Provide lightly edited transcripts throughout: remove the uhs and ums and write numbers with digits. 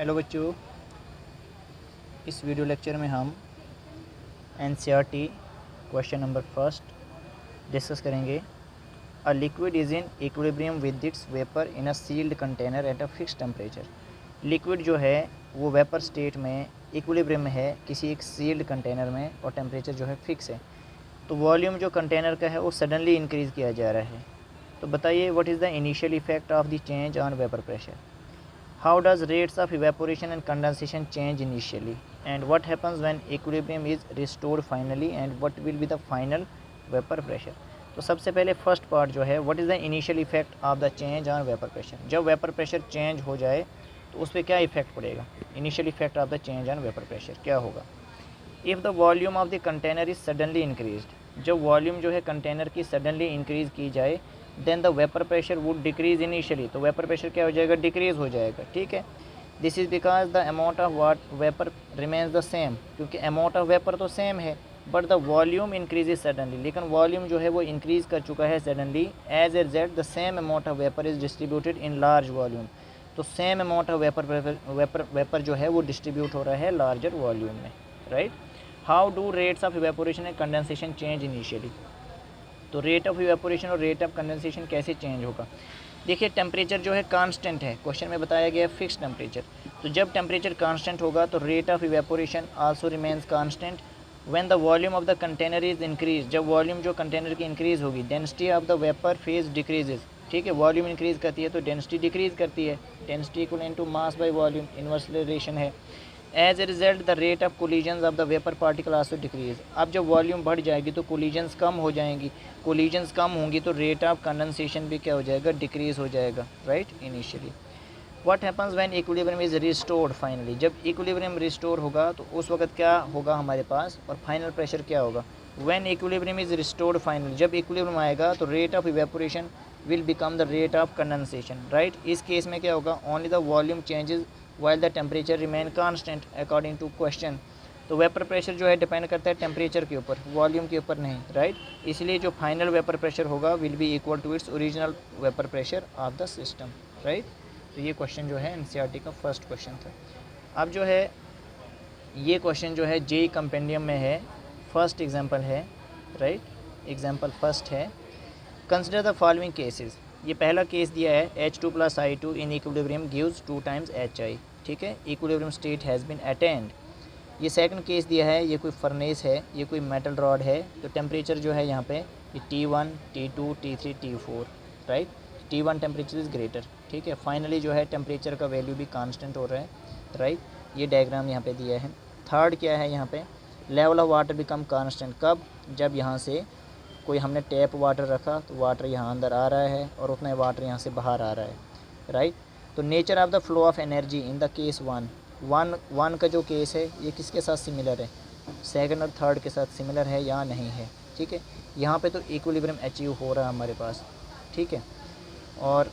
Hello बच्चों, इस video lecture में हम NCERT question number first discuss करेंगे। A liquid is in equilibrium with its vapour in a sealed container at a fix temperature. Liquid जो है वो vapour state में इक्विलिब्रियम में है किसी एक सील्ड कंटेनर में और टेम्परेचर जो है फिक्स है। तो वॉल्यूम जो कंटेनर का है वो सडनली इंक्रीज़ किया जा रहा है। तो बताइए what is the initial effect of the change on vapour pressure. How does rates of evaporation and condensation change initially, and what happens when equilibrium is restored finally, and what will be the final vapor pressure। तो सबसे पहले first part जो है what is the initial effect of the change on vapour pressure. जब vapour pressure change हो जाए तो उस पर क्या इफेक्ट पड़ेगा। Initial effect of the change on vapour pressure क्या होगा। If the volume of the container is suddenly increased, जब वॉल्यूम जो है कंटेनर की सडनली इंक्रीज़ की जाए then the vapour pressure would decrease initially, तो वेपर प्रेशर क्या हो जाएगा, डिक्रीज़ हो जाएगा। ठीक है, this is because the amount of water vapour remains the same, क्योंकि अमाउंट ऑफ वेपर तो सेम है but the volume increase suddenly, लेकिन वॉल्यूम जो है वो इंक्रीज़ कर चुका है suddenly. As a result the same amount of vapour is distributed in large volume, तो सेम अमाउंट ऑफ वेपर जो है वो डिस्ट्रीब्यूट हो रहा है लार्जर वॉल्यूम में। Right, how do rates of evaporation and condensation change initially. तो rate of evaporation और रेट ऑफ कंडेंसेशन कैसे चेंज होगा। देखिए टेम्परेचर जो है कांस्टेंट है, क्वेश्चन में बताया गया है फिक्स टेम्परेचर। तो जब टेम्परेचर कांस्टेंट होगा तो rate of evaporation also remains constant. When the volume of the container is increase, जब वॉल्यूम जो कंटेनर की इंक्रीज़ होगी density of the vapour phase decreases. ठीक है, वॉल्यूम इंक्रीज़ करती है तो डेंसिटी डिक्रीज़ करती है। Density equal to mass by volume, inverse relation है। As a result the rate of collisions of the vapour particle also decrease. अब जब वॉल्यूम बढ़ जाएगी तो कोलिजन्स कम हो जाएंगी, कोलिजन्स कम होंगी तो रेट ऑफ कंडेंसेशन भी क्या हो जाएगा, डिक्रीज़ हो जाएगा। Right, initially what happens when equilibrium is restored finally, जब इक्विलिब्रियम रिस्टोर होगा तो उस वक्त क्या होगा हमारे पास, और फाइनल प्रेशर क्या होगा। When equilibrium is restored finally, जब इक्विलिब्रियम आएगा तो rate of evaporation will become the rate of condensation. Right, इस केस में क्या होगा, only the volume changes while the temperature remain constant according to question. तो वेपर प्रेशर जो है डिपेंड करता है टेम्परेचर के ऊपर, वॉल्यूम के ऊपर नहीं। राइट, इसलिए जो फाइनल वेपर प्रेशर होगा will be equal to its original vapour pressure of the system. Right, तो ये क्वेश्चन जो है एनसीईआरटी का फर्स्ट क्वेश्चन था। अब जो है ये क्वेश्चन जो है जेईई कंपेंडियम में है, फर्स्ट एग्जांपल है। राइट, एग्जांपल फर्स्ट है, कंसिडर द फॉलोइंग केसेस। ये पहला केस दिया है H2 + I2 in equilibrium gives 2 times HI। ठीक है, equilibrium state has been attend. ये सेकंड केस दिया है, ये कोई फर्नेस है, ये कोई मेटल रॉड है, तो टेम्परेचर जो है यहाँ पे ये T1 T2 T3 T4। Right, T1 temperature is greater. ठीक है, फाइनली जो है टेम्परेचर का वैल्यू भी कांस्टेंट हो रहा है। राइट, ये डायग्राम यहाँ पे दिया है। थर्ड क्या है यहाँ पे, level of water become constant, कब, जब यहाँ से कोई हमने टैप वाटर रखा तो वाटर यहाँ अंदर आ रहा है और उतना वाटर यहाँ से बाहर आ रहा है। राइट, तो nature of the flow of energy in the case one का जो केस है ये किसके साथ सिमिलर है, सेकंड और थर्ड के साथ सिमिलर है या नहीं है। ठीक है, यहाँ पे तो इक्विलिब्रियम अचीव हो रहा है हमारे पास। ठीक है, और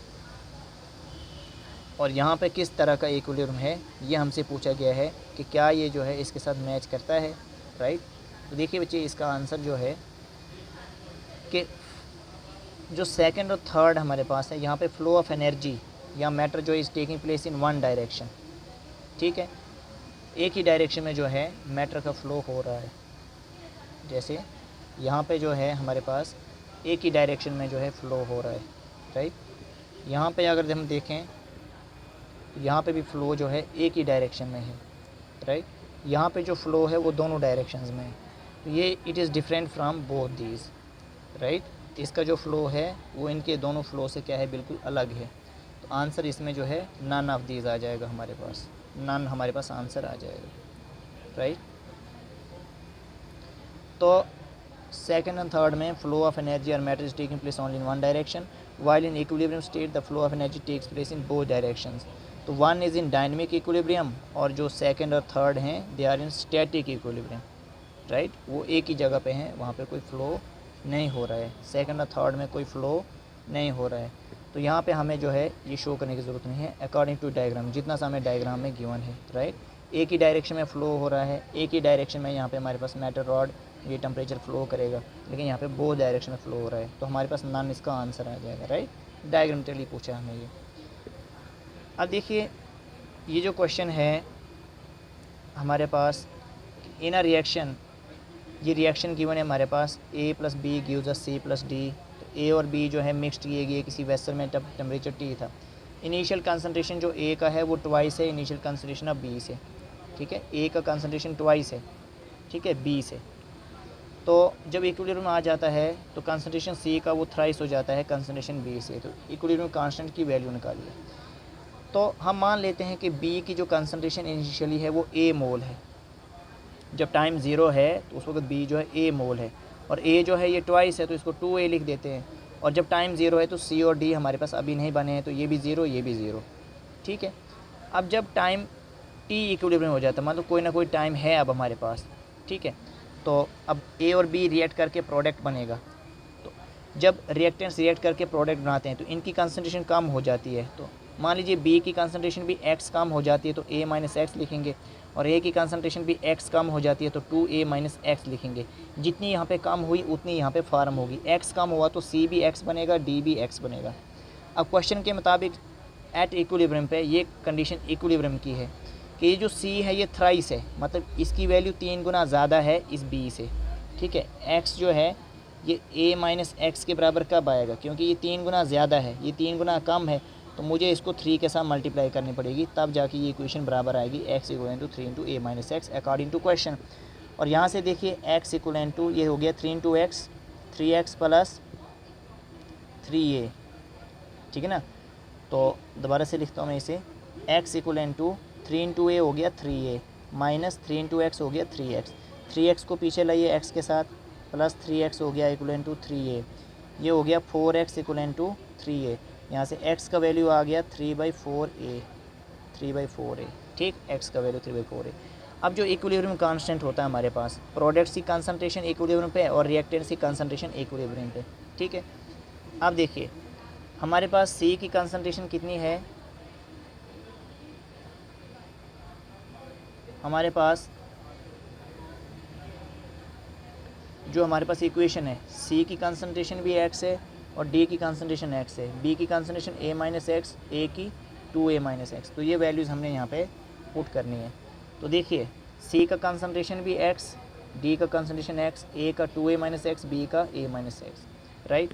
यहाँ पे किस तरह का इक्विलिब्रियम है ये हमसे पूछा गया है कि क्या ये जो है इसके साथ मैच करता है। राइट, तो देखिए बच्चे इसका आंसर जो है कि जो सेकंड और थर्ड हमारे पास है यहाँ पे फ्लो ऑफ एनर्जी या मैटर जो is taking place in one direction. ठीक है, एक ही डायरेक्शन में जो है मैटर का फ्लो हो रहा है। जैसे यहाँ पे जो है हमारे पास एक ही डायरेक्शन में जो है फ़्लो हो रहा है। राइट, यहाँ पे अगर हम देखें तो यहाँ पे भी फ़्लो जो है एक ही डायरेक्शन में है। राइट, यहाँ पे जो फ़्लो है वो दोनों डायरेक्शंस में है, तो ये it is different from both these. Right, इसका जो फ़्लो है वो इनके दोनों फ़्लो से क्या है, बिल्कुल अलग है। तो आंसर इसमें जो है नन ऑफ दीज आ जाएगा हमारे पास, नन हमारे पास आंसर आ जाएगा। राइट, तो सेकंड एंड थर्ड में फ्लो ऑफ एनर्जी और matter is taking place only in one direction, while in equilibrium state the flow of energy takes place in both directions. तो one is in dynamic equilibrium और जो second और third हैं they are in static equilibrium. Right, वो एक ही जगह पे हैं, वहाँ पे कोई फ़्लो नहीं हो रहा है, सेकंड और थर्ड में कोई फ़्लो नहीं हो रहा है। तो यहाँ पे हमें जो है ये शो करने की ज़रूरत नहीं है अकॉर्डिंग टू डायग्राम, जितना सा हमें डायग्राम में गिवन है। राइट, एक ही डायरेक्शन में फ़्लो हो रहा है, एक ही डायरेक्शन में यहाँ पे हमारे पास मेटल रॉड ये टेम्परेचर फ़्लो करेगा, लेकिन यहाँ पे बोथ डायरेक्शन में फ़्लो हो रहा है, तो हमारे पास नन इसका आंसर आ जाएगा। राइट, डायग्रामेटिकली पूछा हमें ये। अब देखिए ये जो क्वेश्चन है हमारे पास इन अ रिएक्शन, ये रिएक्शन गिवन है हमारे पास A + B gives us C + D। तो A और B जो है मिक्सड किए गए किसी वेसल में, टेम्परेचर T था। इनिशियल कंसंट्रेशन जो A का है वो ट्वाइस है इनिशियल कंसंट्रेशन ऑफ B से, ठीक है। A का कंसंट्रेशन ट्वाइस है, ठीक है, B से। तो जब इक्विलिब्रियम आ जाता है तो कंसंट्रेशन C का वो थ्राइस हो जाता है कंसंट्रेशन B से। तो इक्विलिब्रियम कांस्टेंट की वैल्यू निकालिए। तो हम मान लेते हैं कि B की जो कंसंट्रेशन इनिशियली है वो A मोल है। जब टाइम ज़ीरो है तो उस वक्त B जो है A मोल है, और A जो है ये ट्वाइस है तो इसको 2A लिख देते हैं। और जब टाइम ज़ीरो है तो C और D हमारे पास अभी नहीं बने हैं, तो ये भी ज़ीरो, ये भी ज़ीरो, ठीक है। अब जब टाइम T इक्विलिब्रियम हो जाता है, मतलब कोई ना कोई टाइम है अब हमारे पास, ठीक है। तो अब A और B रिएक्ट करके प्रोडक्ट बनेगा। तो जब रिएक्टेंट्स रिएक्ट करके प्रोडक्ट बनाते हैं तो इनकी कंसंट्रेशन कम हो जाती है। तो मान लीजिए B की कंसंट्रेशन भी X कम हो जाती है तो A - X लिखेंगे, और A की कंसंट्रेशन भी X कम हो जाती है तो 2A - X लिखेंगे। जितनी यहाँ पे कम हुई उतनी यहाँ पे फार्म होगी। X कम हुआ तो C भी X बनेगा, D भी X बनेगा। अब क्वेश्चन के मुताबिक एट इक्विलिब्रियम पे ये कंडीशन इक्विलिब्रियम की है कि ये जो C है ये थ्राइस है, मतलब इसकी वैल्यू 3 गुना ज़्यादा है इस B से, ठीक है। X जो है ये A - X के बराबर कब आएगा, क्योंकि ये 3 गुना ज़्यादा है, ये 3 गुना कम है, तो मुझे इसको 3 के साथ मल्टीप्लाई करनी पड़ेगी, तब जाके ये इक्वेशन बराबर आएगी x = 3 × A - X according to question. और यहाँ से देखिए x = ये हो गया 3 × X, 3x + 3A, ठीक है ना। तो दोबारा से लिखता हूँ मैं इसे, x = 3 × A हो गया 3A माइनस 3 × X हो गया 3x, 3x को पीछे लाइए x के साथ, प्लस 3x हो गया = 3A, ये हो गया 4x = 3A। यहाँ से x का वैल्यू आ गया 3/4A, 3/4A, ठीक, x का वैल्यू 3/4A। अब जो इक्विलिब्रियम कांस्टेंट होता है हमारे पास, प्रोडक्ट्स की कंसंट्रेशन इक्विलिब्रियम पे और रिएक्टेंट्स की कंसंट्रेशन इक्विलिब्रियम पे, ठीक है। अब देखिए हमारे पास C की कंसंट्रेशन कितनी है, हमारे पास जो हमारे पास इक्वेशन है C की कंसंट्रेशन भी X है और D की कंसंट्रेशन X है, B की कंसंट्रेशन A - X, A की 2A - X। तो ये वैल्यूज़ हमने यहाँ पे पुट करनी है। तो देखिए C का कंसंट्रेशन भी X, D का कंसंट्रेशन X, A का 2A - X, B का A - X, राइट।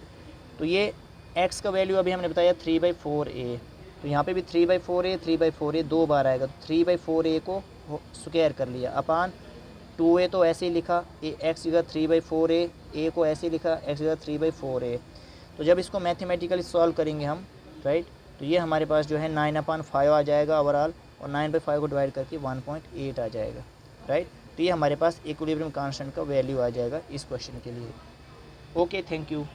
तो ये X का वैल्यू अभी हमने बताया 3/4A, तो यहाँ पे भी 3/4A, 3/4A 2 बार आएगा, तो 3/4A को स्क्वायर कर लिया अपान 2A, तो ऐसे ही लिखा x जगह 3/4A, A को ऐसे ही लिखा x जगह 3/4A। तो जब इसको मैथमेटिकली सॉल्व करेंगे हम, राइट, तो ये हमारे पास जो है 9/5 आ जाएगा ओवरऑल, और 9/5 को डिवाइड करके 1.8 आ जाएगा, राइट। तो ये हमारे पास इक्विलिब्रियम कांस्टेंट का वैल्यू आ जाएगा इस क्वेश्चन के लिए। Okay, thank you.